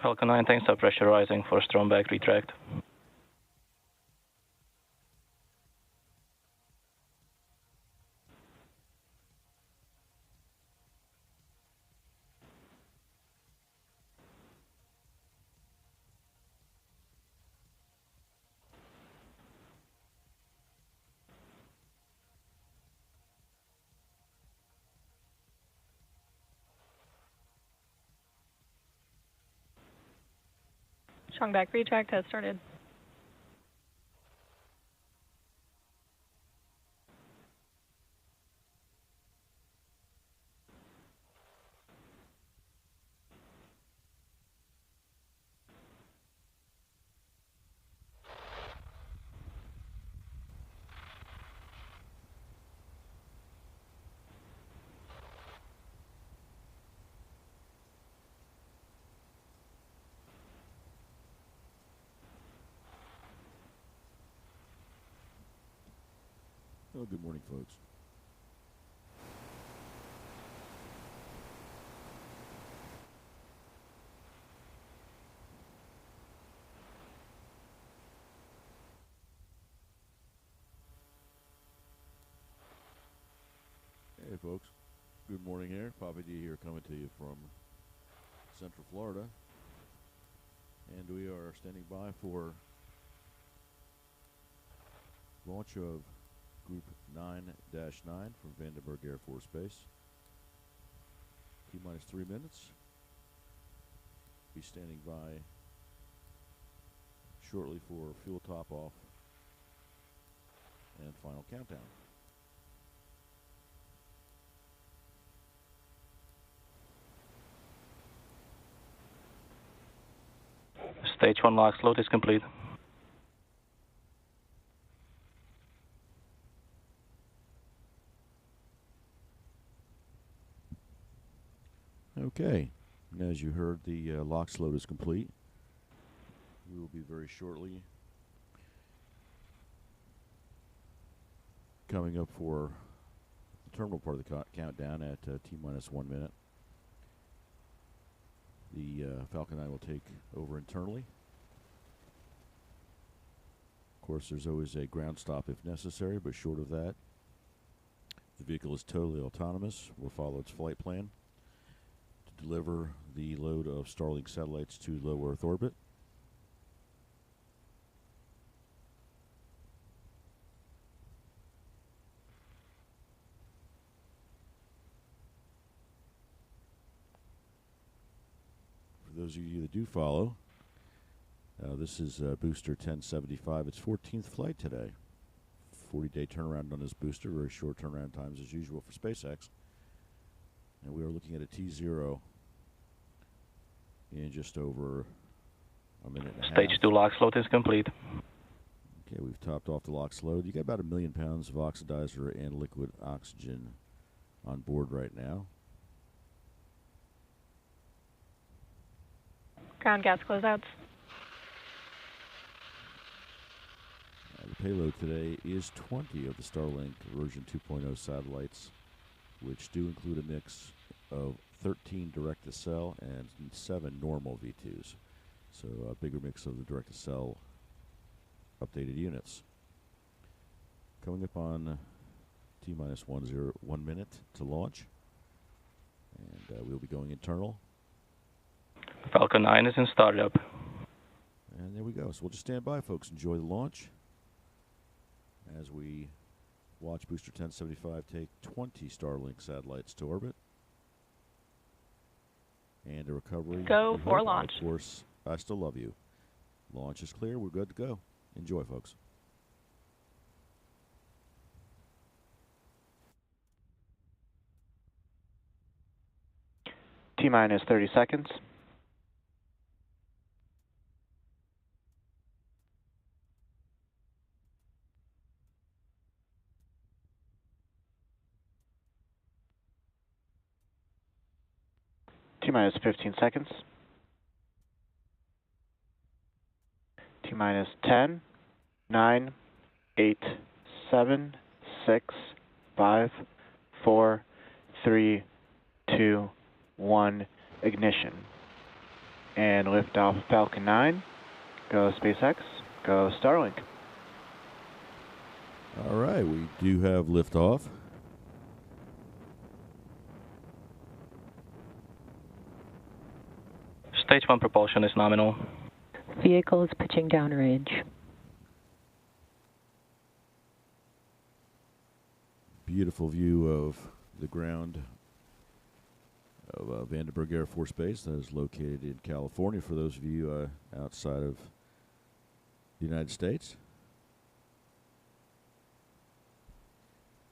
Falcon 9, thanks for pressurizing for strong back retract. Strong back retract has started. Well, good morning, folks. Hey, folks. Good morning here. Papa D here coming to you from Central Florida. And we are standing by for launch of Group 9-9 from Vandenberg Air Force Base. T-minus 3 minutes. Be standing by shortly for fuel top off and final countdown. Stage 1 LOX load is complete. Okay, and as you heard, the LOX load is complete. We will be very shortly coming up for the terminal part of the countdown at T-minus 1 minute. The Falcon 9 will take over internally. Of course, there's always a ground stop if necessary, but short of that, the vehicle is totally autonomous. We'll follow its flight plan to deliver the load of Starlink satellites to low Earth orbit. For those of you that do follow, this is booster 1075. Its 14th flight today. 40-day turnaround on this booster. Very short turnaround times as usual for SpaceX. And we are looking at a T0 in just over a minute and a half. Stage 2 LOX load is complete. Okay, we've topped off the LOX load. You got about 1 million pounds of oxidizer and liquid oxygen on board right now. Ground gas closeouts. The payload today is 20 of the Starlink version 2.0 satellites, which do include a mix of 13 direct-to-cell and 7 normal V2s. So a bigger mix of the direct-to-cell updated units. Coming up on T-minus 1 minute to launch. And we'll be going internal. Falcon 9 is in startup. And there we go. So we'll just stand by, folks. Enjoy the launch as we watch Booster 1075 take 20 Starlink satellites to orbit. And a recovery. Go for launch. Of course, I still love you. Launch is clear. We're good to go. Enjoy, folks. T-minus 30 seconds. T-minus 15 seconds. T-minus 10, 9, 8, 7, 6, 5, 4, 3, 2, 1, ignition. And liftoff Falcon 9. Go SpaceX. Go Starlink. All right, we do have liftoff. Stage 1 propulsion is nominal. Vehicle is pitching downrange. Beautiful view of the ground of Vandenberg Air Force Base that is located in California for those of you outside of the United States.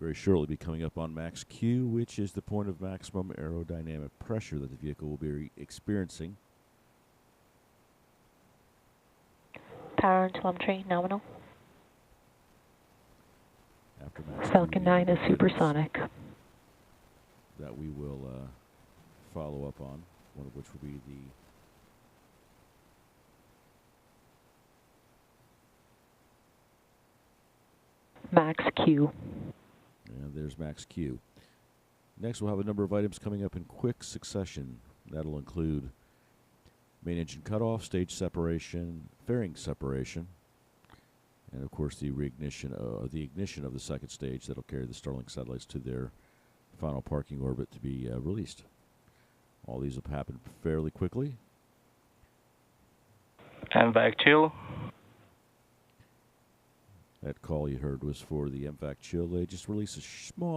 Very shortly be coming up on max Q, which is the point of maximum aerodynamic pressure that the vehicle will be experiencing. Power and telemetry nominal. After max Falcon Q, 9 is supersonic. that we will follow up on, one of which will be the Max Q. and there's max Q. Next, we'll have a number of items coming up in quick succession. That'll include main engine cutoff, stage separation, fairing separation, and of course the ignition of the second stage that'll carry the Starlink satellites to their final parking orbit to be released. All these will happen fairly quickly. MVAC chill. That call you heard was for the MVAC chill. They just release a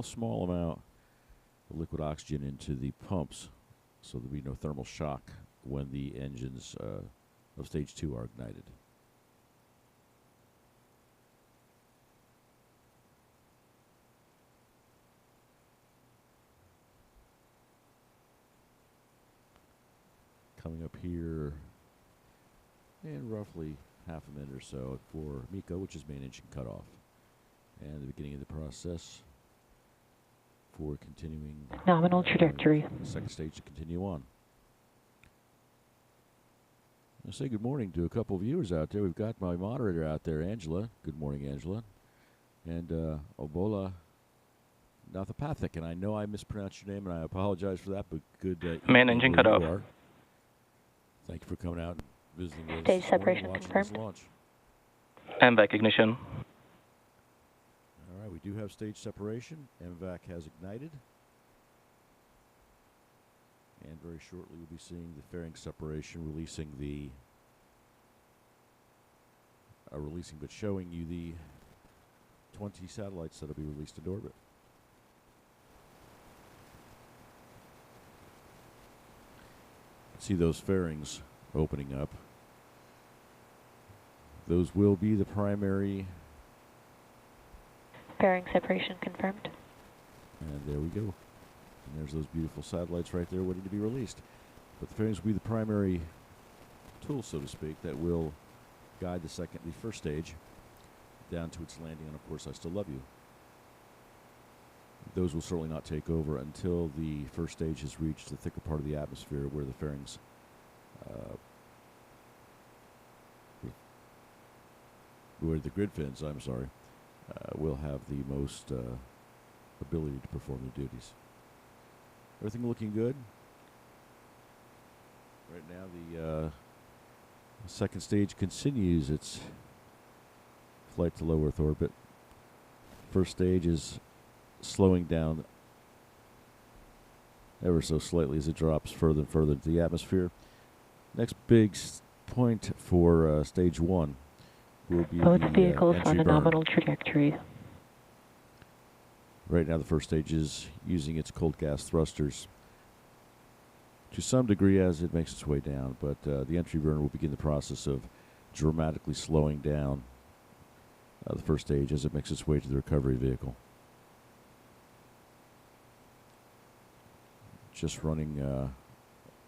small amount of liquid oxygen into the pumps, so there'll be no thermal shock when the engines of stage 2 are ignited. Coming up here in roughly half a minute or so for MECO, which is main engine cutoff, and the beginning of the process for continuing Nominal trajectory. second stage to continue on. I'll say good morning to a couple of viewers out there. We've got my moderator out there, Angela. Good morning, Angela. And Obola Nathapathic. And I know I mispronounced your name, and I apologize for that, but good. Main engine where you cutoff. are. Thank you for coming out and visiting with us Stage this morning, separation watching confirmed. this launch. MVAC ignition. All right, we do have stage separation. MVAC has ignited. And very shortly we'll be seeing the fairing separation releasing but showing you the 20 satellites that will be released into orbit. See those fairings opening up. Those will be the primary. Fairing separation confirmed. And there we go. And there's those beautiful satellites right there waiting to be released. But the fairings will be the primary tool, so to speak, that will guide the first stage down to its landing. And of course, I Still Love You. Those will certainly not take over until the first stage has reached the thicker part of the atmosphere where the fairings where the grid fins, will have the most ability to perform their duties. Everything looking good. Right now the second stage continues its flight to low Earth orbit. First stage is slowing down ever so slightly as it drops further and further into the atmosphere. Next big point for stage 1 will be Both the vehicles entry on a burn. nominal trajectory. Right now the first stage is using its cold gas thrusters to some degree as it makes its way down, but the entry burn will begin the process of dramatically slowing down the first stage as it makes its way to the recovery vehicle. Just running a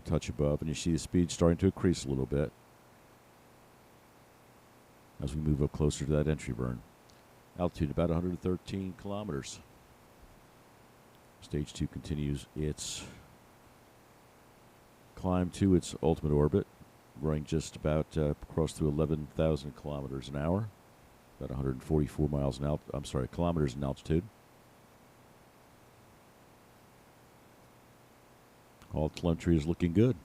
touch above, and you see the speed starting to increase a little bit as we move up closer to that entry burn. Altitude about 113 kilometers. Stage 2 continues its climb to its ultimate orbit, running just about across to 11,000 kilometers an hour, about 144 miles an kilometers in altitude. All telemetry is looking good.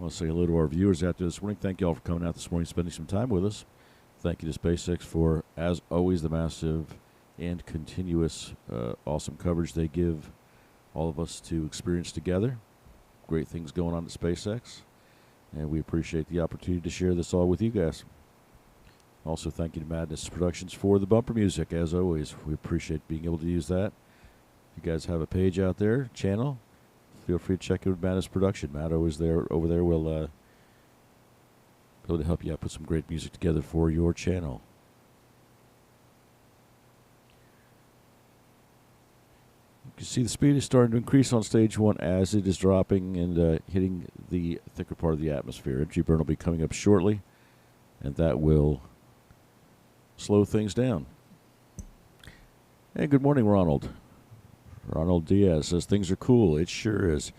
I want to say hello to our viewers out there this morning. Thank you all for coming out this morning, spending some time with us. Thank you to SpaceX for, as always, the massive and continuous awesome coverage they give all of us to experience together. Great things going on at SpaceX, and we appreciate the opportunity to share this all with you guys. Also, thank you to Maddness Productions for the bumper music, as always. We appreciate being able to use that. If you guys have a page out there, channel, feel free to check it with Maddness Production. Matt over there will be able to help you out put some great music together for your channel. You can see the speed is starting to increase on stage 1 as it is dropping and hitting the thicker part of the atmosphere. Entry burn will be coming up shortly, and that will slow things down. Hey, good morning, Ronald. Ronald Diaz says things are cool. It sure is.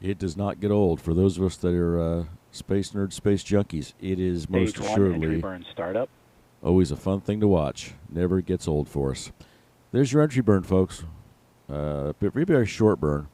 It does not get old. For those of us that are space nerds, space junkies, it is most assuredly entry burn startup. Always a fun thing to watch. Never gets old for us. There's your entry burn, folks. Very, very short burn.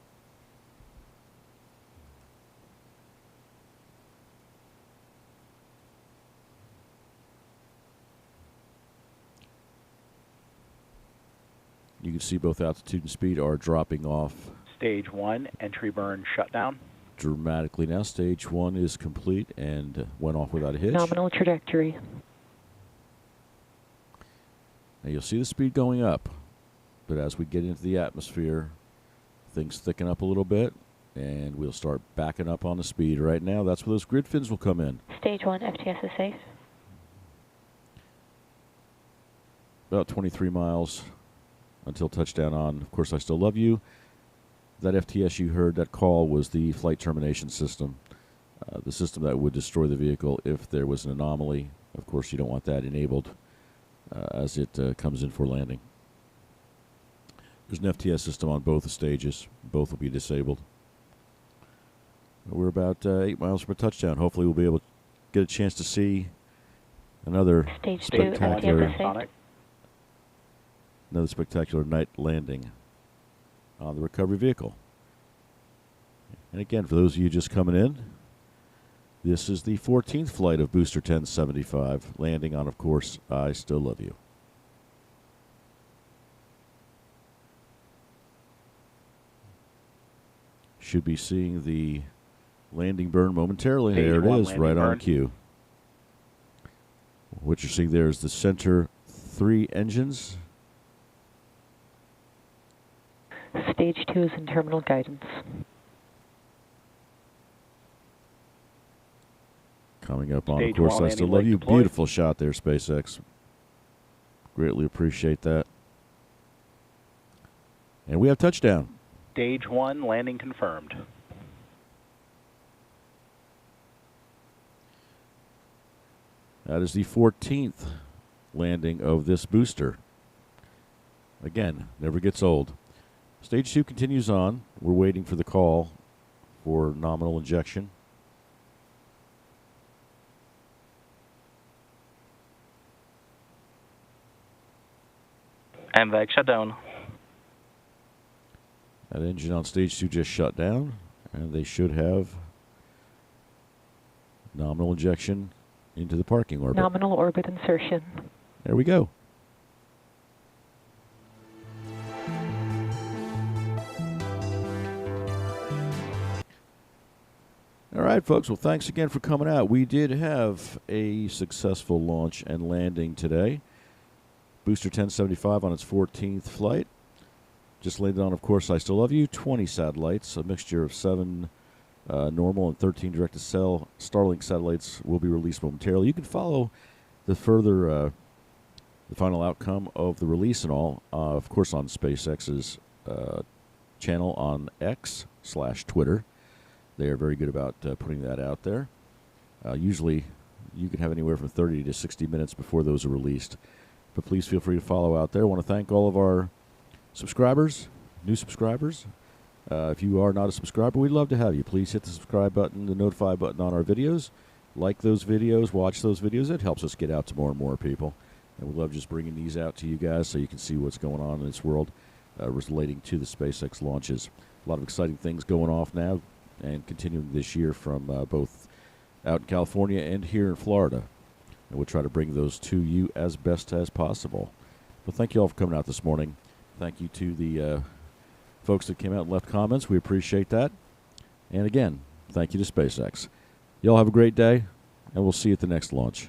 You can see both altitude and speed are dropping off Stage 1, entry burn shutdown. dramatically now. Stage 1 is complete and went off without a hitch. Nominal trajectory. Now you'll see the speed going up, but as we get into the atmosphere, things thicken up a little bit, and we'll start backing up on the speed. Right now, that's where those grid fins will come in. Stage 1, FTS is safe. About 23 miles until touchdown on, of course, I Still Love You. That FTS you heard, that call, was the flight termination system, the system that would destroy the vehicle if there was an anomaly. Of course, you don't want that enabled as it comes in for landing. There's an FTS system on both the stages. Both will be disabled. We're about 8 miles from a touchdown. Hopefully we'll be able to get a chance to see another Stage 2, spectacular, FTS is safe. another spectacular night landing on the recovery vehicle. And again, for those of you just coming in, this is the 14th flight of Booster 1075, landing on, of course, I Still Love You. Should be seeing the landing burn momentarily. Stage There it 1 is, right landing on burn. cue. What you're seeing there is the center 3 engines. Stage 2 is in terminal guidance. Coming up on, Stage of course, 1 I Still landing Love leg You. deployed. Beautiful shot there, SpaceX. Greatly appreciate that. And we have touchdown. Stage 1 landing confirmed. That is the 14th landing of this booster. Again, never gets old. Stage 2 continues on. We're waiting for the call for nominal injection. MVAC shutdown. That engine on stage 2 just shut down, and they should have nominal injection into the parking orbit. Nominal orbit insertion. There we go. All right, folks. Well, thanks again for coming out. We did have a successful launch and landing today. Booster 1075 on its 14th flight. Just landed on, of course, I Still Love You. 20 satellites, a mixture of 7 normal and 13 direct-to-cell Starlink satellites will be released momentarily. You can follow the further, the final outcome of the release and all, of course, on SpaceX's channel on X/Twitter. They are very good about putting that out there. Usually, you can have anywhere from 30 to 60 minutes before those are released. But please feel free to follow out there. I want to thank all of our subscribers, new subscribers. If you are not a subscriber, we'd love to have you. Please hit the subscribe button, the notify button on our videos. Like those videos, watch those videos. It helps us get out to more and more people. And we love just bringing these out to you guys so you can see what's going on in this world relating to the SpaceX launches. A lot of exciting things going off now. and continuing this year from both out in California and here in Florida. And we'll try to bring those to you as best as possible. Well, thank you all for coming out this morning. Thank you to the folks that came out and left comments. We appreciate that. And again, thank you to SpaceX. Y'all have a great day, and we'll see you at the next launch.